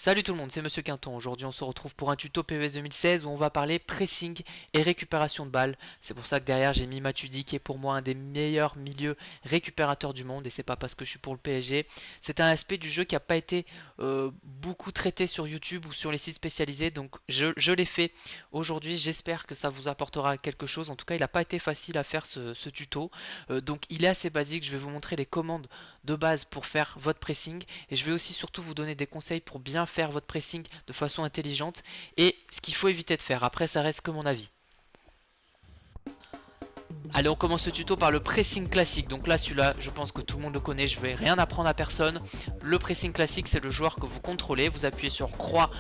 Salut tout le monde, c'est Monsieur Quinton. Aujourd'hui on se retrouve pour un tuto PES 2016 où on va parler pressing et récupération de balles. C'est pour ça que derrière j'ai mis Matuidi qui est pour moi un des meilleurs milieux récupérateurs du monde. Et c'est pas parce que je suis pour le PSG. C'est un aspect du jeu qui n'a pas été beaucoup traité sur YouTube ou sur les sites spécialisés. Donc je l'ai fait aujourd'hui, j'espère que ça vous apportera quelque chose. En tout cas il n'a pas été facile à faire ce tuto. Donc il est assez basique, je vais vous montrer les commandes de base pour faire votre pressing. Et je vais aussi surtout vous donner des conseils pour bien faire votre pressing de façon intelligente et ce qu'il faut éviter de faire. Après ça reste que mon avis. Allez, on commence ce tuto par le pressing classique. Donc là, celui-là, je pense que tout le monde le connaît, je vais rien apprendre à personne. Le pressing classique, c'est le joueur que vous contrôlez. Vous appuyez sur croix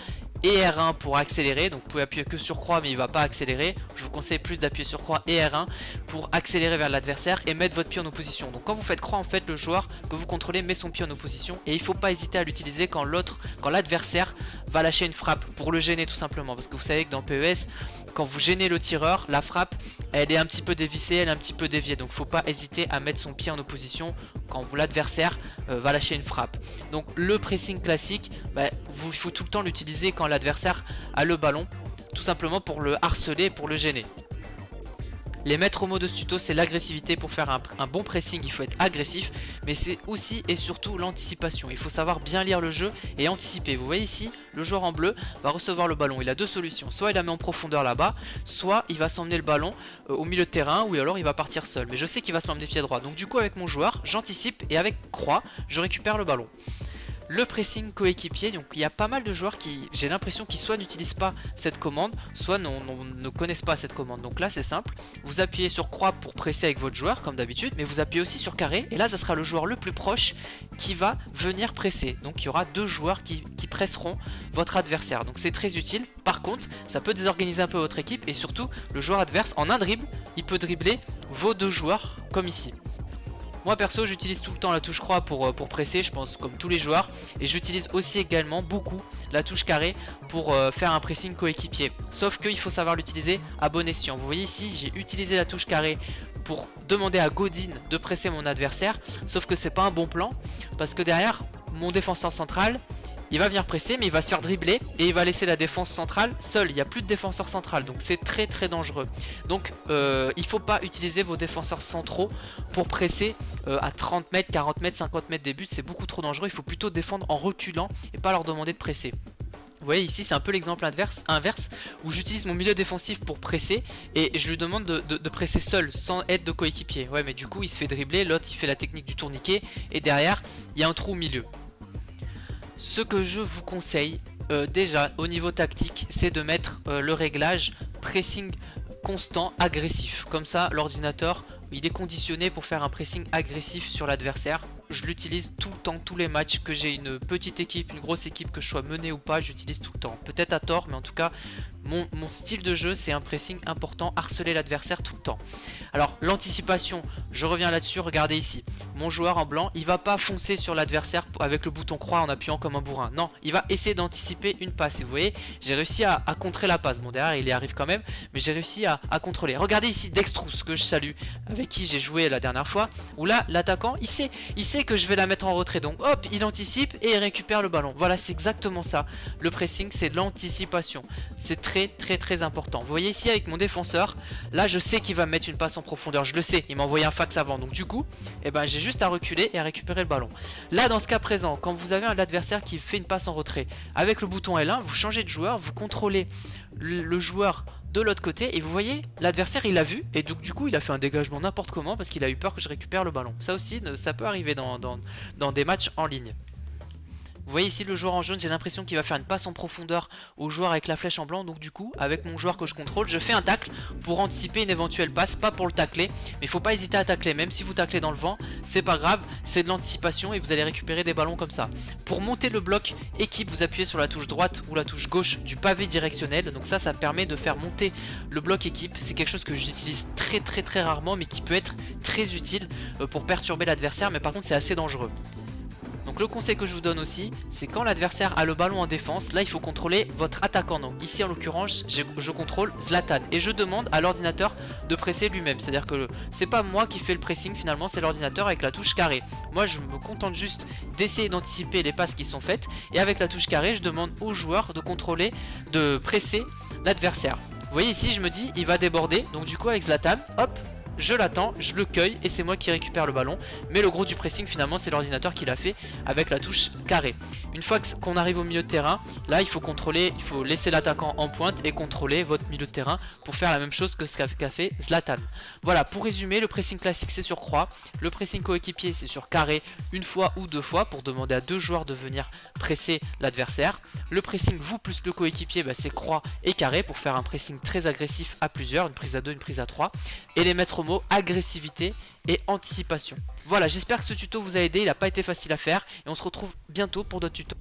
et R1 pour accélérer. Donc vous pouvez appuyer que sur croix mais il ne va pas accélérer. Je vous conseille plus d'appuyer sur croix et R1 pour accélérer vers l'adversaire et mettre votre pied en opposition. Donc quand vous faites croix, en fait, le joueur que vous contrôlez met son pied en opposition. Et il ne faut pas hésiter à l'utiliser quand l'adversaire va lâcher une frappe pour le gêner tout simplement. Parce que vous savez que dans PES, quand vous gênez le tireur, la frappe elle est un petit peu dévissée, elle est un petit peu déviée. Donc faut pas hésiter à mettre son pied en opposition quand l'adversaire va lâcher une frappe. Donc le pressing classique, il faut tout le temps l'utiliser quand l'adversaire a le ballon, tout simplement pour le harceler et pour le gêner. Les maîtres mots de ce tuto, c'est l'agressivité. Pour faire un bon pressing, il faut être agressif, mais c'est aussi et surtout l'anticipation. Il faut savoir bien lire le jeu et anticiper. Vous voyez ici, le joueur en bleu va recevoir le ballon. Il a deux solutions, soit il la met en profondeur là-bas, soit il va s'emmener le ballon au milieu de terrain, ou alors il va partir seul. Mais je sais qu'il va se l'emmener pied droit, donc du coup avec mon joueur, j'anticipe et avec croix, je récupère le ballon. Le pressing coéquipier, donc il y a pas mal de joueurs qui, j'ai l'impression, qui soit n'utilisent pas cette commande, soit ne connaissent pas cette commande. Donc là c'est simple, vous appuyez sur croix pour presser avec votre joueur comme d'habitude, mais vous appuyez aussi sur carré, et là ça sera le joueur le plus proche qui va venir presser. Donc il y aura deux joueurs qui presseront votre adversaire, donc c'est très utile. Par contre ça peut désorganiser un peu votre équipe, et surtout le joueur adverse en un dribble, il peut dribbler vos deux joueurs comme ici. Moi perso j'utilise tout le temps la touche croix pour presser, je pense comme tous les joueurs. Et j'utilise aussi également beaucoup la touche carré pour faire un pressing coéquipier. Sauf qu'il faut savoir l'utiliser à bon escient. Vous voyez ici j'ai utilisé la touche carré pour demander à Godin de presser mon adversaire. Sauf que c'est pas un bon plan, parce que derrière mon défenseur central, il va venir presser mais il va se faire dribbler et il va laisser la défense centrale seule. Il n'y a plus de défenseur central, donc c'est très très dangereux. Donc il faut pas utiliser vos défenseurs centraux pour presser à 30 mètres, 40 mètres, 50 mètres des buts. C'est beaucoup trop dangereux, il faut plutôt défendre en reculant et pas leur demander de presser. Vous voyez ici c'est un peu l'exemple inverse où j'utilise mon milieu défensif pour presser et je lui demande de presser seul sans aide de coéquipier. Ouais mais du coup il se fait dribbler, l'autre il fait la technique du tourniquet et derrière il y a un trou au milieu. Ce que je vous conseille déjà au niveau tactique, c'est de mettre le réglage pressing constant agressif. Comme ça l'ordinateur il est conditionné pour faire un pressing agressif sur l'adversaire. Je l'utilise tout le temps, tous les matchs, que j'ai une petite équipe, une grosse équipe, que je sois mené ou pas, j'utilise tout le temps. Peut-être à tort, mais en tout cas mon style de jeu c'est un pressing important, harceler l'adversaire tout le temps. Alors l'anticipation, je reviens là-dessus, regardez ici. Mon joueur en blanc, il va pas foncer sur l'adversaire avec le bouton croix en appuyant comme un bourrin. Non, il va essayer d'anticiper une passe. Et vous voyez, j'ai réussi à contrer la passe. Bon derrière il y arrive quand même, mais j'ai réussi à contrôler. Regardez ici Dextrous, que je salue, avec qui j'ai joué la dernière fois, où là l'attaquant il sait que je vais la mettre en retrait, donc hop il anticipe et il récupère le ballon. Voilà, c'est exactement ça. Le pressing c'est de l'anticipation, c'est très important. Vous voyez ici avec mon défenseur, là je sais qu'il va me mettre une passe en profondeur, je le sais, il m'a envoyé un fax avant, donc du coup j'ai juste à reculer et à récupérer le ballon. Là dans ce cas présent, quand vous avez un adversaire qui fait une passe en retrait, avec le bouton L1 vous changez de joueur, vous contrôlez le joueur de l'autre côté et vous voyez l'adversaire il l'a vu et donc du coup il a fait un dégagement n'importe comment parce qu'il a eu peur que je récupère le ballon. Ça aussi ça peut arriver dans des matchs en ligne. Vous voyez ici le joueur en jaune, j'ai l'impression qu'il va faire une passe en profondeur au joueur avec la flèche en blanc. Donc du coup avec mon joueur que je contrôle, je fais un tacle pour anticiper une éventuelle passe, pas pour le tacler. Mais il faut pas hésiter à tacler, même si vous taclez dans le vent, c'est pas grave, c'est de l'anticipation et vous allez récupérer des ballons comme ça. Pour monter le bloc équipe, vous appuyez sur la touche droite ou la touche gauche du pavé directionnel. Donc ça permet de faire monter le bloc équipe. C'est quelque chose que j'utilise très rarement mais qui peut être très utile pour perturber l'adversaire, mais par contre c'est assez dangereux. Donc Donc le conseil que je vous donne aussi, c'est quand l'adversaire a le ballon en défense, là il faut contrôler votre attaquant. Donc ici en l'occurrence je contrôle Zlatan et je demande à l'ordinateur de presser lui-même. C'est à dire que c'est pas moi qui fais le pressing finalement, c'est l'ordinateur avec la touche carré. Moi je me contente juste d'essayer d'anticiper les passes qui sont faites, et avec la touche carré je demande aux joueurs de contrôler, de presser l'adversaire. Vous voyez ici je me dis il va déborder, donc du coup avec Zlatan, hop, je l'attends, je le cueille et c'est moi qui récupère le ballon. Mais le gros du pressing finalement c'est l'ordinateur qui l'a fait avec la touche carré. Une fois qu'on arrive au milieu de terrain, là il faut contrôler, il faut laisser l'attaquant en pointe et contrôler votre milieu de terrain pour faire la même chose que ce qu'a fait Zlatan. Voilà, pour résumer, le pressing classique c'est sur croix, le pressing coéquipier c'est sur carré une fois ou deux fois pour demander à deux joueurs de venir presser l'adversaire. Le pressing vous plus le coéquipier c'est croix et carré pour faire un pressing très agressif à plusieurs, une prise à 2, une prise à 3. Et les maîtres mots agressivité et anticipation. Voilà, j'espère que ce tuto vous a aidé, il n'a pas été facile à faire et on se retrouve bientôt pour d'autres tutos.